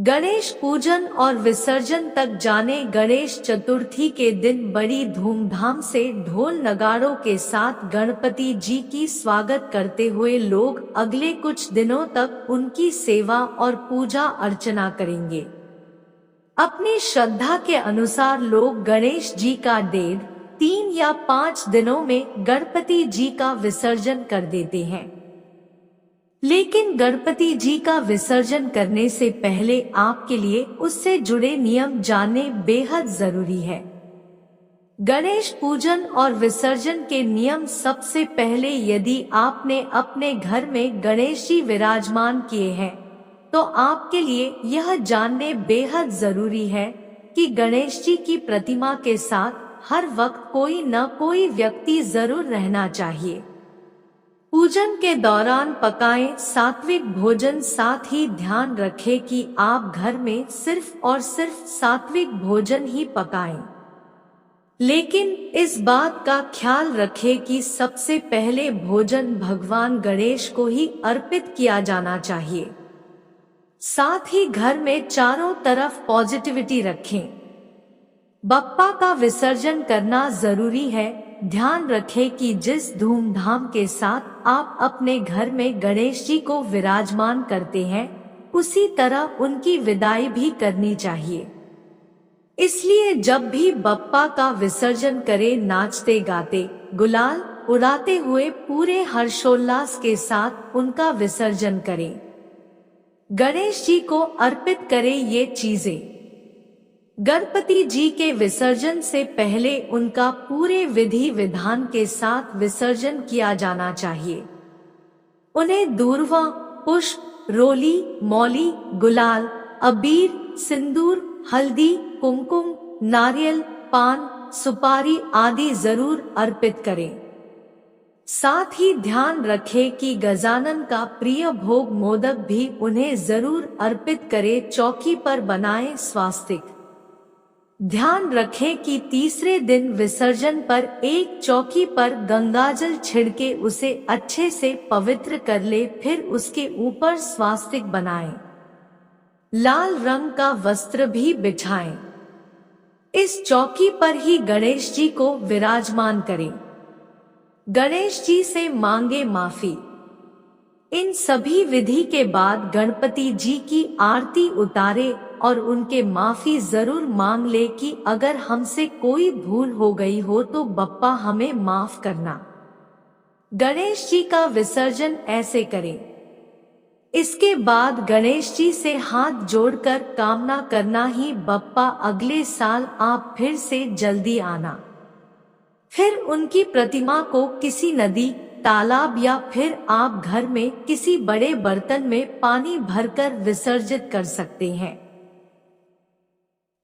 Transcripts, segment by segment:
गणेश पूजन और विसर्जन तक जाने। गणेश चतुर्थी के दिन बड़ी धूमधाम से ढोल नगाड़ों के साथ गणपति जी की स्वागत करते हुए लोग अगले कुछ दिनों तक उनकी सेवा और पूजा अर्चना करेंगे। अपनी श्रद्धा के अनुसार लोग गणेश जी का 1.5, 3 या 5 दिनों में गणपति जी का विसर्जन कर देते हैं। लेकिन गणपति जी का विसर्जन करने से पहले आपके लिए उससे जुड़े नियम जानने बेहद जरूरी है। गणेश पूजन और विसर्जन के नियम। सबसे पहले, यदि आपने अपने घर में गणेश जी विराजमान किए हैं, तो आपके लिए यह जानने बेहद जरूरी है कि गणेश जी की प्रतिमा के साथ हर वक्त कोई न कोई व्यक्ति जरूर रहना चाहिए। पूजन के दौरान पकाएं सात्विक भोजन। साथ ही ध्यान रखें कि आप घर में सिर्फ और सिर्फ सात्विक भोजन ही पकाएं। लेकिन इस बात का ख्याल रखें कि सबसे पहले भोजन भगवान गणेश को ही अर्पित किया जाना चाहिए। साथ ही घर में चारों तरफ पॉजिटिविटी रखें। बप्पा का विसर्जन करना जरूरी है। ध्यान रखें कि जिस धूमधाम के साथ आप अपने घर में गणेश जी को विराजमान करते हैं, उसी तरह उनकी विदाई भी करनी चाहिए। इसलिए जब भी बप्पा का विसर्जन करें, नाचते गाते गुलाल उड़ाते हुए पूरे हर्षोल्लास के साथ उनका विसर्जन करें। गणेश जी को अर्पित करें ये चीजें। गणपति जी के विसर्जन से पहले उनका पूरे विधि विधान के साथ विसर्जन किया जाना चाहिए। उन्हें दूर्वा, पुष्प, रोली, मौली, गुलाल, अबीर, सिंदूर, हल्दी, कुमकुम, नारियल, पान, सुपारी आदि जरूर अर्पित करें। साथ ही ध्यान रखें कि गजानन का प्रिय भोग मोदक भी उन्हें जरूर अर्पित करें। चौकी पर बनाएं स्वास्तिक। ध्यान रखें कि तीसरे दिन विसर्जन पर एक चौकी पर गंगाजल छिड़के उसे अच्छे से पवित्र कर ले, फिर उसके ऊपर स्वास्तिक बनाएं। लाल रंग का वस्त्र भी बिछाएं। इस चौकी पर ही गणेश जी को विराजमान करें। गणेश जी से मांगे माफी। इन सभी विधि के बाद गणपति जी की आरती उतारे और उनके माफी जरूर मांग ले कि अगर हमसे कोई भूल हो गई हो तो बप्पा हमें माफ करना। गणेश जी का विसर्जन ऐसे करें। इसके बाद गणेश जी से हाथ जोड़कर कामना करना ही बप्पा अगले साल आप फिर से जल्दी आना। फिर उनकी प्रतिमा को किसी नदी, तालाब या फिर आप घर में किसी बड़े बर्तन में पानी भरकर विसर्जित कर सकते हैं।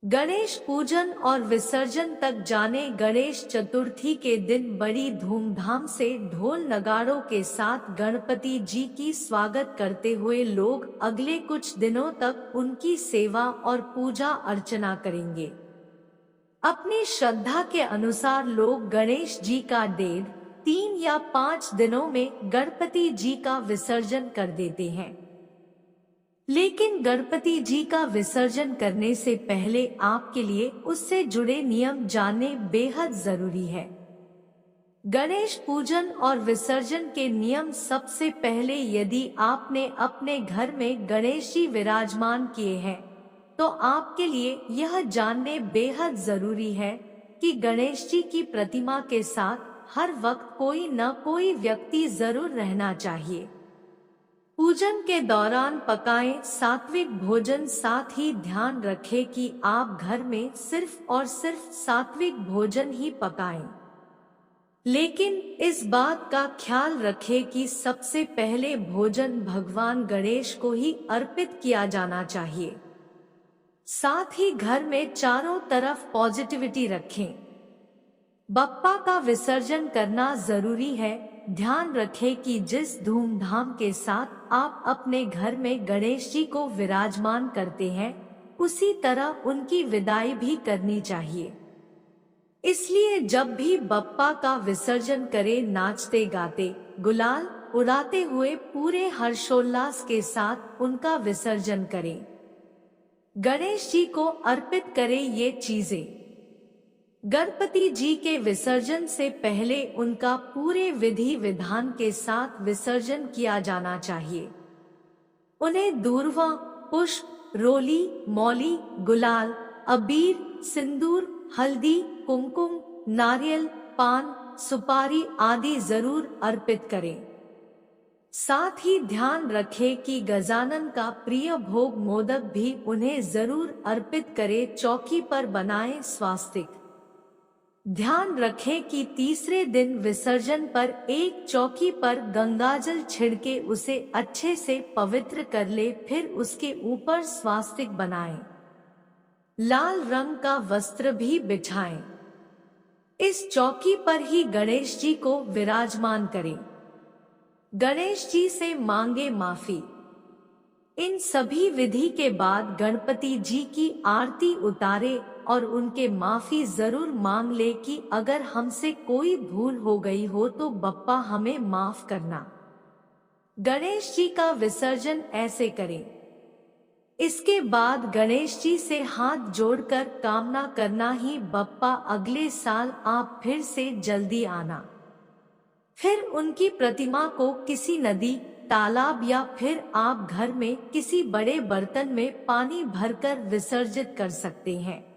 गणेश पूजन और विसर्जन तक जाने। गणेश चतुर्थी के दिन बड़ी धूमधाम से ढोल नगाड़ों के साथ गणपति जी की स्वागत करते हुए लोग अगले कुछ दिनों तक उनकी सेवा और पूजा अर्चना करेंगे। अपनी श्रद्धा के अनुसार लोग गणेश जी का 1.5, 3 या 5 दिनों में गणपति जी का विसर्जन कर देते हैं। लेकिन गणपति जी का विसर्जन करने से पहले आपके लिए उससे जुड़े नियम जानने बेहद जरूरी है। गणेश पूजन और विसर्जन के नियम। सबसे पहले, यदि आपने अपने घर में गणेश जी विराजमान किए हैं, तो आपके लिए यह जानने बेहद जरूरी है कि गणेश जी की प्रतिमा के साथ हर वक्त कोई न कोई व्यक्ति जरूर रहना चाहिए। पूजन के दौरान पकाएं सात्विक भोजन। साथ ही ध्यान रखें कि आप घर में सिर्फ और सिर्फ सात्विक भोजन ही पकाएं। लेकिन इस बात का ख्याल रखें कि सबसे पहले भोजन भगवान गणेश को ही अर्पित किया जाना चाहिए। साथ ही घर में चारों तरफ पॉजिटिविटी रखें। बप्पा का विसर्जन करना जरूरी है। ध्यान रखें कि जिस धूमधाम के साथ आप अपने घर में गणेश जी को विराजमान करते हैं, उसी तरह उनकी विदाई भी करनी चाहिए। इसलिए जब भी बप्पा का विसर्जन करें, नाचते गाते गुलाल उड़ाते हुए पूरे हर्षोल्लास के साथ उनका विसर्जन करें। गणेश जी को अर्पित करें ये चीजें। गणपति जी के विसर्जन से पहले उनका पूरे विधि विधान के साथ विसर्जन किया जाना चाहिए। उन्हें दूर्वा, पुष्प, रोली, मौली, गुलाल, अबीर, सिंदूर, हल्दी, कुमकुम, नारियल, पान, सुपारी आदि जरूर अर्पित करें। साथ ही ध्यान रखें कि गजानन का प्रिय भोग मोदक भी उन्हें जरूर अर्पित करें। चौकी पर बनाएं स्वास्तिक। ध्यान रखें कि तीसरे दिन विसर्जन पर एक चौकी पर गंगाजल छिड़के उसे अच्छे से पवित्र कर ले, फिर उसके ऊपर स्वास्तिक बनाएं। लाल रंग का वस्त्र भी बिछाएं। इस चौकी पर ही गणेश जी को विराजमान करें। गणेश जी से मांगे माफी। इन सभी विधि के बाद गणपति जी की आरती उतारे और उनके माफी जरूर मांग ले कि अगर हमसे कोई भूल हो गई हो तो बप्पा हमें माफ करना। गणेश जी का विसर्जन ऐसे करें। इसके बाद गणेश जी से हाथ जोड़कर कामना करना ही बप्पा अगले साल आप फिर से जल्दी आना। फिर उनकी प्रतिमा को किसी नदी, तालाब या फिर आप घर में किसी बड़े बर्तन में पानी भरकर विसर्जित कर सकते हैं।